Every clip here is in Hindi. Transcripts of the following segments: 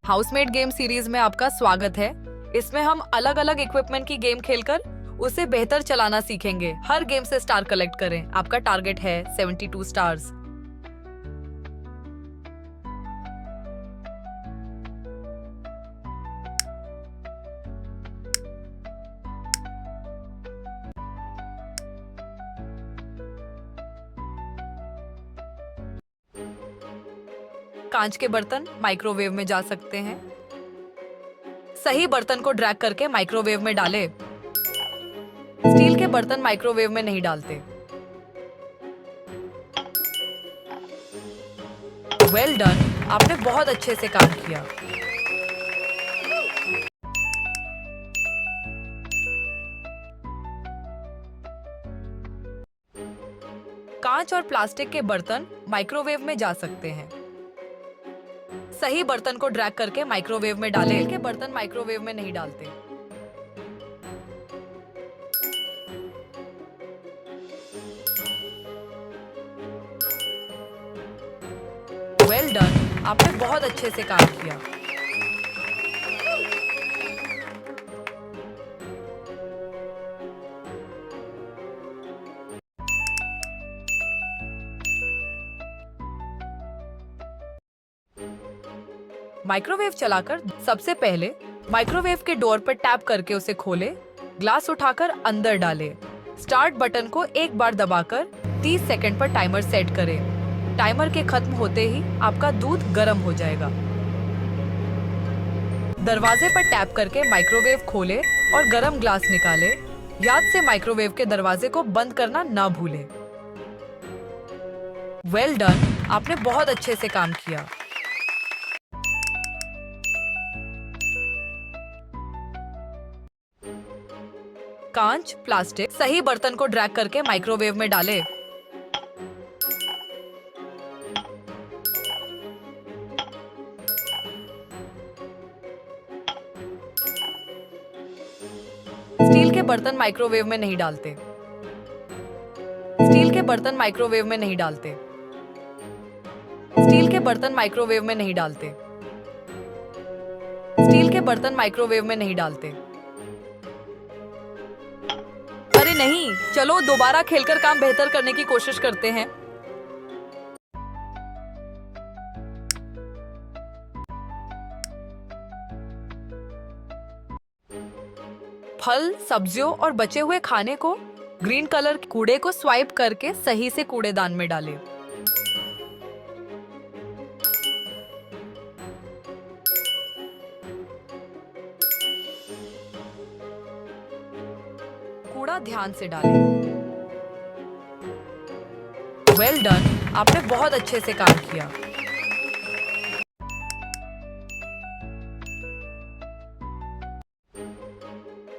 हाउसमेट गेम सीरीज में आपका स्वागत है। इसमें हम अलग अलग इक्विपमेंट की गेम खेलकर उसे बेहतर चलाना सीखेंगे। हर गेम से स्टार कलेक्ट करें। आपका टारगेट है 72 स्टार्स। कांच के बर्तन माइक्रोवेव में जा सकते हैं। सही बर्तन को ड्रैग करके माइक्रोवेव में डालें। स्टील के बर्तन माइक्रोवेव में नहीं डालते। वेल डन, आपने बहुत अच्छे से काम किया। कांच और प्लास्टिक के बर्तन माइक्रोवेव में जा सकते हैं। सही बर्तन को ड्रैग करके माइक्रोवेव में डालें। स्टील के बर्तन माइक्रोवेव में नहीं डालते। वेल डन, आपने बहुत अच्छे से काम किया। माइक्रोवेव चलाकर सबसे पहले माइक्रोवेव के डोर पर टैप करके उसे खोलें। ग्लास उठाकर अंदर डालें। स्टार्ट बटन को एक बार दबाकर 30 सेकंड पर टाइमर सेट करें। टाइमर के खत्म होते ही आपका दूध गर्म हो जाएगा। दरवाजे पर टैप करके माइक्रोवेव खोलें और गर्म ग्लास निकालें। याद से माइक्रोवेव के दरवाजे को बंद करना ना भूलें। वेल डन, आपने बहुत अच्छे से काम किया। कांच, प्लास्टिक, सही बर्तन को ड्रैग करके माइक्रोवेव में डालें। स्टील के बर्तन माइक्रोवेव में नहीं डालते। स्टील के बर्तन माइक्रोवेव में नहीं डालते। स्टील के बर्तन माइक्रोवेव में नहीं डालते। स्टील के बर्तन माइक्रोवेव में नहीं डालते। अरे नहीं, चलो दोबारा खेलकर काम बेहतर करने की कोशिश करते हैं। फल, सब्जियों और बचे हुए खाने को ग्रीन कलर के कूड़े को स्वाइप करके सही से कूड़ेदान में डालें। कूड़ा ध्यान से डालें। वेल डन, आपने बहुत अच्छे से काम किया।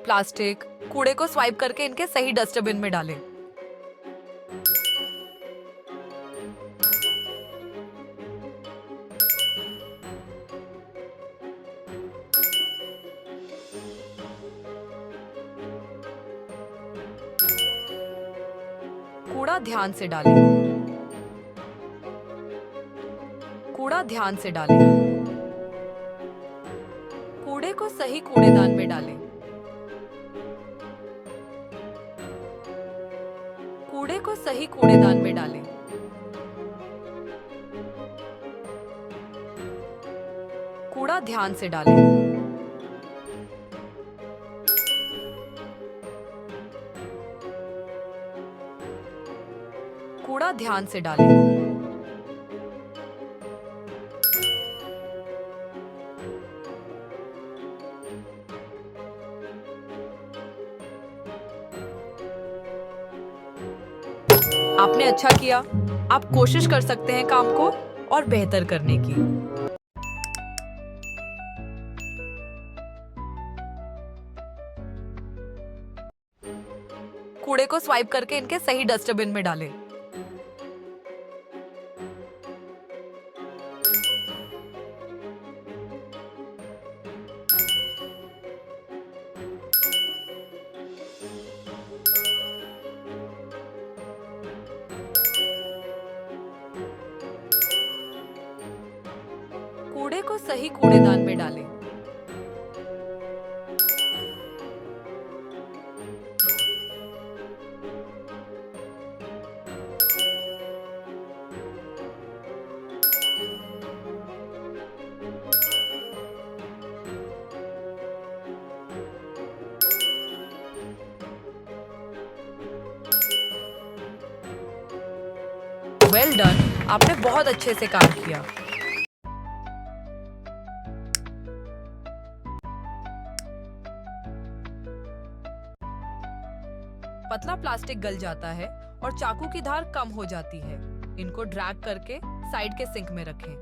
प्लास्टिक, कूड़े को स्वाइप करके इनके सही डस्टबिन में डालें। कूड़ा ध्यान से डालें। कूड़ा ध्यान से डालें। कूड़े को सही कूड़ेदान में डालें। कूड़े को सही कूड़ेदान में डालें। कूड़ा ध्यान से डालें। कूड़ा ध्यान से डालें। आपने अच्छा किया। आप कोशिश कर सकते हैं काम को और बेहतर करने की। कूड़े को स्वाइप करके इनके सही डस्टबिन में डालें। कूड़े को सही कूड़ेदान में डालें। वेल डन, आपने बहुत अच्छे से काम किया। पतला प्लास्टिक गल जाता है और चाकू की धार कम हो जाती है। इनको ड्रैग करके साइड के सिंक में रखें।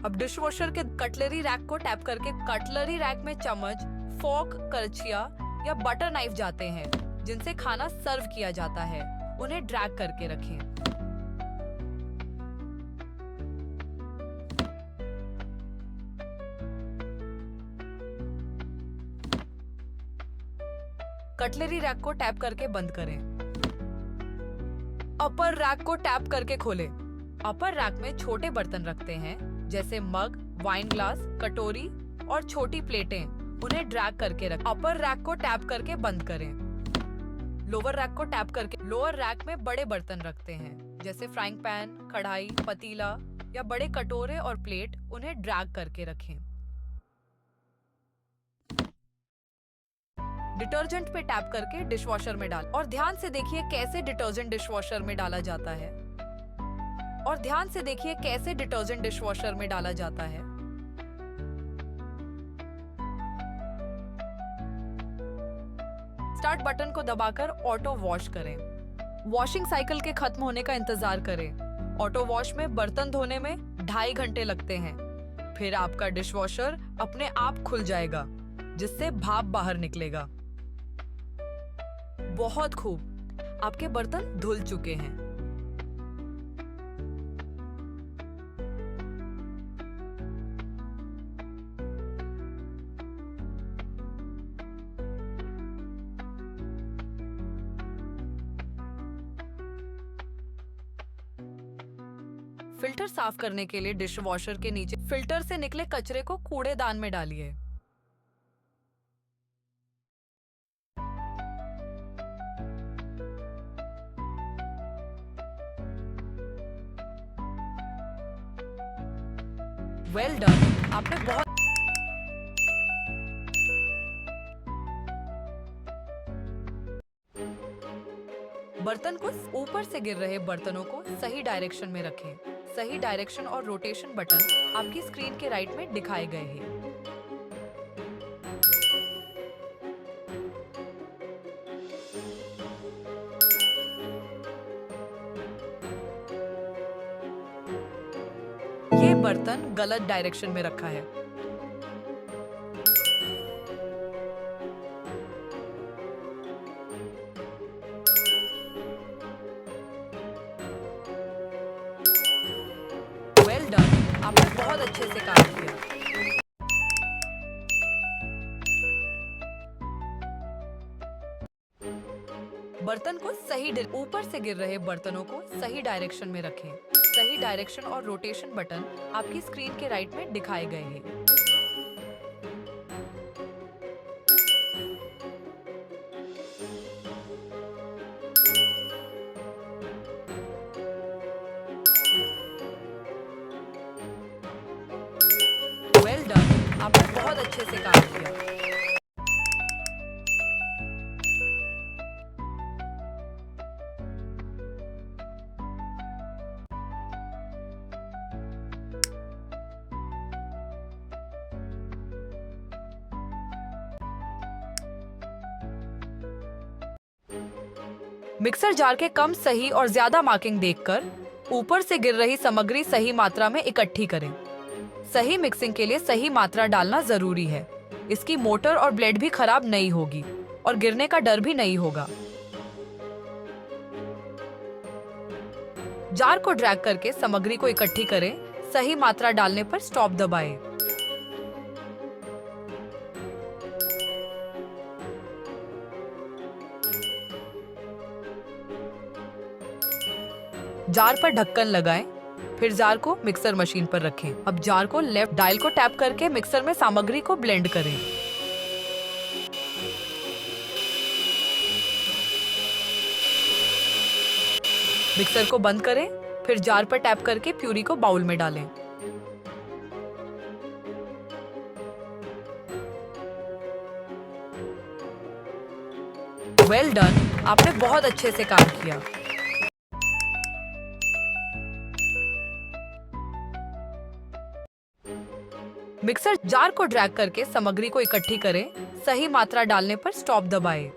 अब डिशवॉशर के कटलरी रैक को टैप करके कटलरी रैक में चम्मच, फोर्क, करछिया या बटर नाइफ जाते हैं जिनसे खाना सर्व किया जाता है। उन्हें ड्रैग करके रखें। कटलरी रैक को टैप करके बंद करें। अपर रैक को टैप करके खोलें। अपर रैक में छोटे बर्तन रखते हैं जैसे मग, वाइन ग्लास, कटोरी और छोटी प्लेटें। उन्हें ड्रैग करके रखें। अपर रैक को टैप करके बंद करें। लोअर रैक को टैप करके लोअर रैक में बड़े बर्तन रखते हैं जैसे फ्राइंग पैन, कढ़ाई, पतीला या बड़े कटोरे और प्लेट। उन्हें ड्रैग करके रखें। डिटर्जेंट पे टैप करके डिशवॉशर में डाल और ध्यान से देखिए कैसे डिटर्जेंट डिशवॉशर में डाला जाता है। स्टार्ट बटन को दबाकर ऑटो वॉश करें। वॉशिंग साइकिल के खत्म होने का इंतजार करें। ऑटो वॉश में बर्तन धोने में 2.5 घंटे लगते हैं। फिर आपका डिशवॉशर अपने आप खुल जाएगा जिससे भाप बाहर निकलेगा। बहुत खूब, आपके बर्तन धुल चुके हैं। फिल्टर साफ करने के लिए डिशवॉशर के नीचे फिल्टर से निकले कचरे को कूड़ेदान में डालिए। वेल डन, आपने बहुत बर्तन को ऊपर से गिर रहे बर्तनों को सही डायरेक्शन में रखें। सही डायरेक्शन और रोटेशन बटन आपकी स्क्रीन के राइट में दिखाए गए हैं। ये बर्तन गलत डायरेक्शन में रखा है। वेल डन, आपने बहुत अच्छे से काम किया। बर्तन को सही ऊपर से गिर रहे बर्तनों को सही डायरेक्शन में रखें। सही डायरेक्शन और रोटेशन बटन आपकी स्क्रीन के राइट में दिखाए गए हैं। वेल डन, आपने बहुत अच्छे से काम किया। मिक्सर जार के कम, सही और ज्यादा मार्किंग देखकर ऊपर से गिर रही सामग्री सही मात्रा में इकट्ठी करें। सही मिक्सिंग के लिए सही मात्रा डालना जरूरी है। इसकी मोटर और ब्लेड भी खराब नहीं होगी और गिरने का डर भी नहीं होगा। जार को ड्रैग करके सामग्री को इकट्ठी करें। सही मात्रा डालने पर स्टॉप दबाएं। जार पर ढक्कन लगाएं फिर जार को मिक्सर मशीन पर रखें। अब जार को लेफ्ट डायल को टैप करके मिक्सर में सामग्री को ब्लेंड करें। मिक्सर को बंद करें, फिर जार पर टैप करके प्यूरी को बाउल में डालें। वेल डन, आपने बहुत अच्छे से काम किया। मिक्सर जार को ड्रैग करके सामग्री को इकट्ठी करें। सही मात्रा डालने पर स्टॉप दबाएं।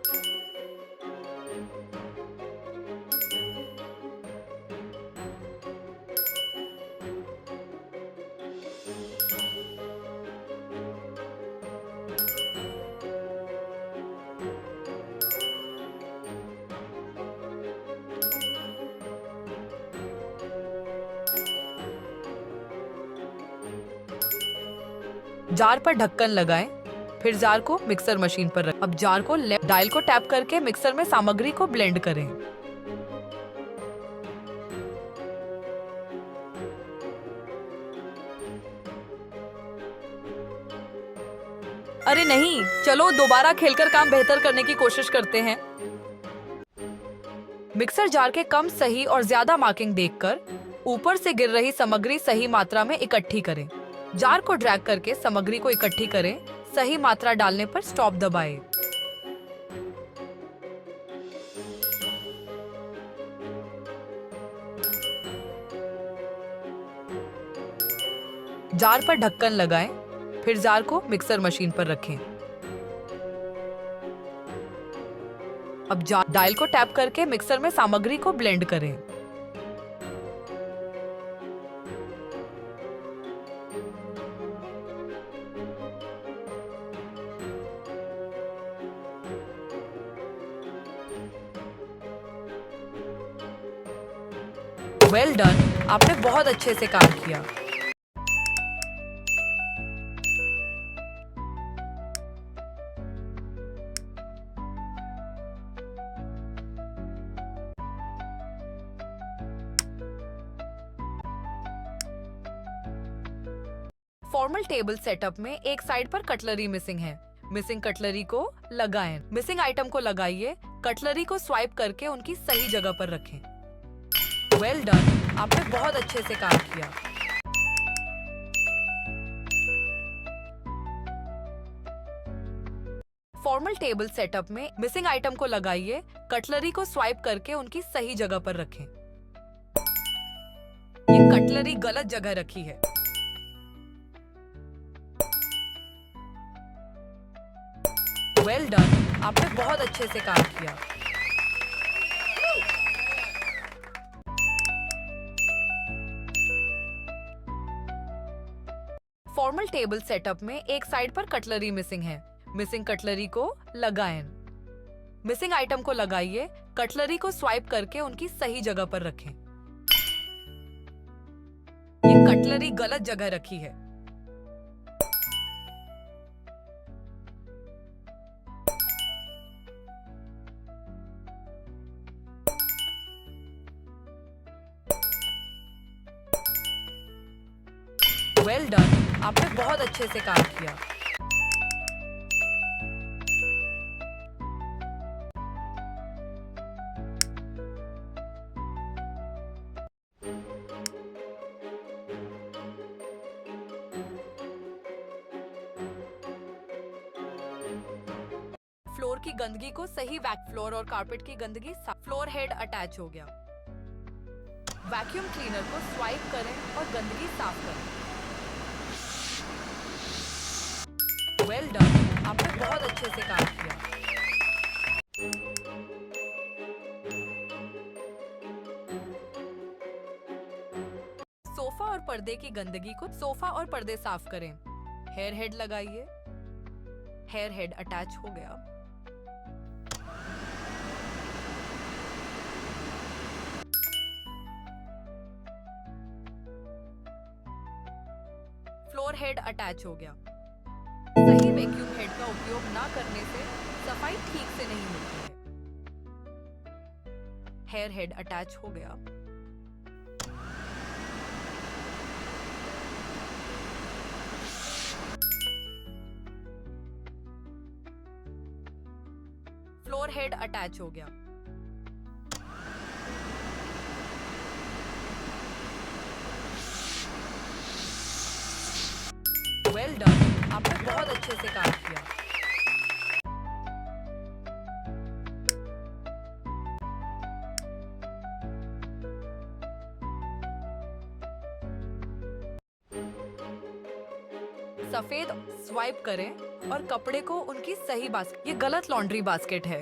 जार पर ढक्कन लगाएं, फिर जार को मिक्सर मशीन पर रखें। अब जार को लेफ्ट डायल को टैप करके मिक्सर में सामग्री को ब्लेंड करें। अरे नहीं, चलो दोबारा खेलकर काम बेहतर करने की कोशिश करते हैं। मिक्सर जार के कम सही और ज्यादा मार्किंग देखकर ऊपर से गिर रही सामग्री सही मात्रा में इकट्ठी करें। जार को ड्रैग करके सामग्री को इकट्ठी करें। सही मात्रा डालने पर स्टॉप दबाएं। जार पर ढक्कन लगाएं, फिर जार को मिक्सर मशीन पर रखें। अब जार डायल को टैप करके मिक्सर में सामग्री को ब्लेंड करें। वेल डन, आपने बहुत अच्छे से काम किया। फॉर्मल टेबल सेटअप में एक साइड पर कटलरी मिसिंग है। मिसिंग कटलरी को लगाएं। मिसिंग आइटम को लगाइए। कटलरी को स्वाइप करके उनकी सही जगह पर रखें। वेल डन, आपने बहुत अच्छे से काम किया। फॉर्मल टेबल सेटअप में मिसिंग आइटम को लगाइए। कटलरी को स्वाइप करके उनकी सही जगह पर रखें। ये कटलरी गलत जगह रखी है। वेल डन, आपने बहुत अच्छे से काम किया। फॉर्मल टेबल सेटअप में एक साइड पर कटलरी मिसिंग है। मिसिंग कटलरी को लगाएं। मिसिंग आइटम को लगाइए। कटलरी को स्वाइप करके उनकी सही जगह पर रखें। ये कटलरी गलत जगह रखी है। वेल डन, आपने बहुत अच्छे से काम किया। फ्लोर की गंदगी को सही फ्लोर और कारपेट की गंदगी फ्लोर हेड अटैच हो गया। वैक्यूम क्लीनर को स्वाइप करें और गंदगी साफ करें। वेल डन, आपने बहुत अच्छे से काम किया। सोफा और पर्दे की गंदगी को सोफा और पर्दे साफ करें। हेयर हेड लगाइए। हेयर हेड अटैच हो गया। फ्लोर हेड अटैच हो गया। सही वैक्यूम हेड का उपयोग ना करने से सफाई ठीक से नहीं होती है। हेयर हेड अटैच हो गया। हेड अटैच हो गया। वेल डन, आपने बहुत अच्छे से काम किया। सफेद स्वाइप करें और कपड़े को उनकी सही बास्केट। ये गलत लॉन्ड्री बास्केट है।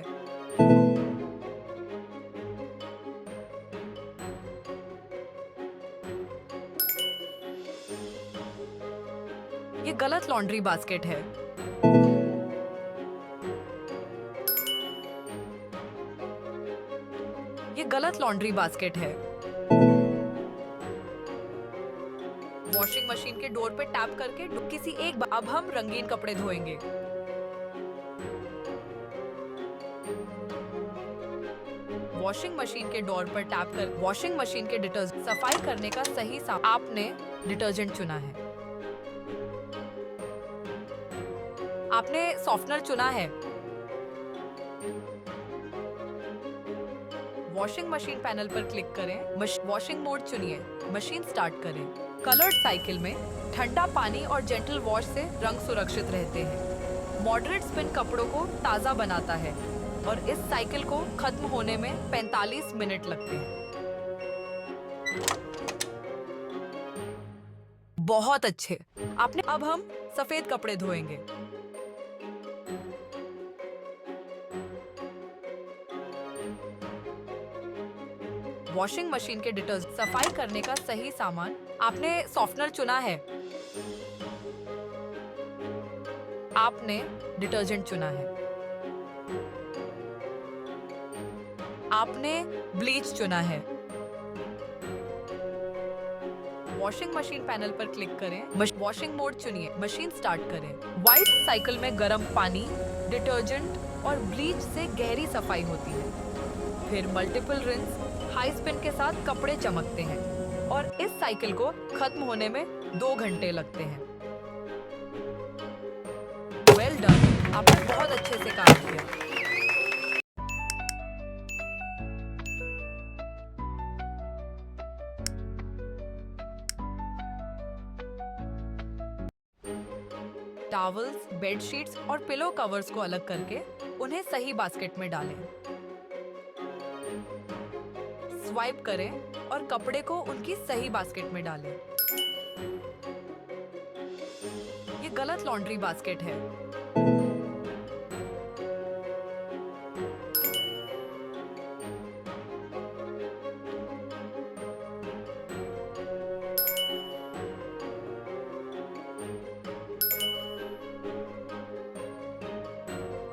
ये गलत लॉन्ड्री बास्केट है। ये गलत लॉन्ड्री बास्केट है। वॉशिंग मशीन के डोर पे टैप करके किसी एक बार। अब हम रंगीन कपड़े धोएंगे। वॉशिंग मशीन के डोर पर टैप कर वॉशिंग मशीन के डिटर्जेंट सफाई करने का सही आपने डिटर्जेंट चुना है। आपने सॉफ्टनर चुना है। वॉशिंग मशीन पैनल पर क्लिक करें। वॉशिंग मोड चुनिए। मशीन स्टार्ट करें। कलर्ड साइकिल में ठंडा पानी और जेंटल वॉश से रंग सुरक्षित रहते हैं। मॉडरेट स्पिन कपड़ों को ताज़ा बनाता है और इस साइकिल को खत्म होने में 45 मिनट लगते हैं। बहुत अच्छे। आपने अब हम सफेद कपड़े धोएंगे। वॉशिंग मशीन के डिटर्जेंट सफाई करने का सही सामान। आपने सॉफ्टनर चुना है। आपने डिटर्जेंट चुना है। आपने ब्लीच चुना है। वॉशिंग मशीन पैनल पर क्लिक करें। वॉशिंग मोड चुनिए। मशीन स्टार्ट करें। व्हाइट साइकिल में गर्म पानी, डिटर्जेंट और ब्लीच से गहरी सफाई होती है। फिर मल्टीपल रिंस, हाई स्पिन के साथ कपड़े चमकते हैं और इस साइकिल को खत्म होने में 2 घंटे लगते हैं। वेल डन, आपने बहुत अच्छे से काम किया। टॉवल्स, बेडशीट्स और पिलो कवर्स को अलग करके उन्हें सही बास्केट में डालें। स्वाइप करें और कपड़े को उनकी सही बास्केट में डालें। ये गलत लॉन्ड्री बास्केट है।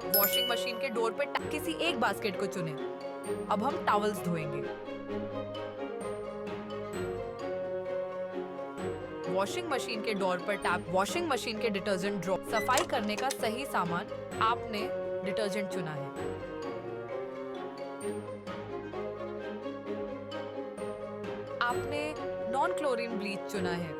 वॉशिंग मशीन के डोर पर किसी एक बास्केट को चुनें। अब हम टॉवल्स धोएंगे। वॉशिंग मशीन के डोर पर टैप। वॉशिंग मशीन के डिटर्जेंट ड्रॉप सफाई करने का सही सामान। आपने डिटर्जेंट चुना है। आपने नॉन क्लोरीन ब्लीच चुना है।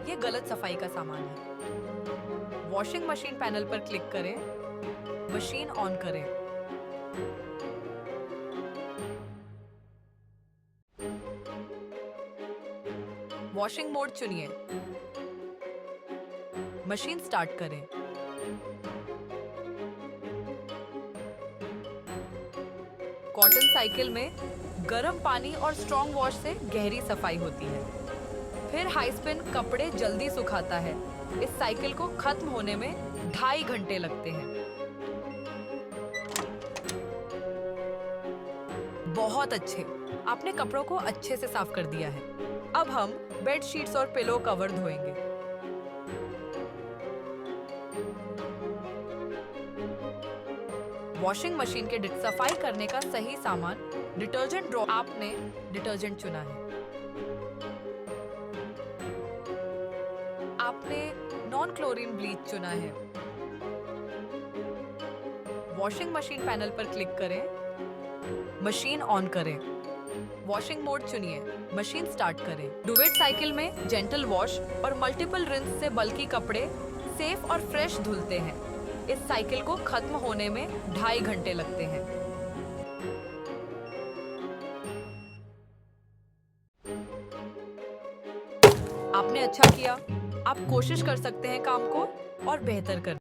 ये गलत सफाई का सामान है। वॉशिंग मशीन पैनल पर क्लिक करें। मशीन ऑन करें। वॉशिंग मोड चुनिए। मशीन स्टार्ट करें। कॉटन साइकिल में गर्म पानी और स्ट्रॉन्ग वॉश से गहरी सफाई होती है। फिर हाई स्पिन कपड़े जल्दी सुखाता है। इस साइकिल को खत्म होने में 2.5 घंटे लगते हैं। बहुत अच्छे। आपने कपड़ों को अच्छे से साफ कर दिया है। अब हम बेड शीट्स और पिलो कवर धोएंगे। वॉशिंग मशीन के सफाई करने का सही सामान। Detergent drop. आपने डिटर्जेंट चुना है। आपने नॉन क्लोरीन ब्लीच चुना है। वॉशिंग मशीन पैनल पर क्लिक करें। मशीन ऑन करें। वॉशिंग मोड चुनिए, मशीन स्टार्ट करें। डुवेट साइकिल में जेंटल वॉश और मल्टीपल रिंस से बल्कि कपड़े सेफ और फ्रेश धुलते हैं। इस साइकिल को खत्म होने में 2.5 घंटे लगते हैं। आपने अच्छा किया। आप कोशिश कर सकते हैं काम को और बेहतर करने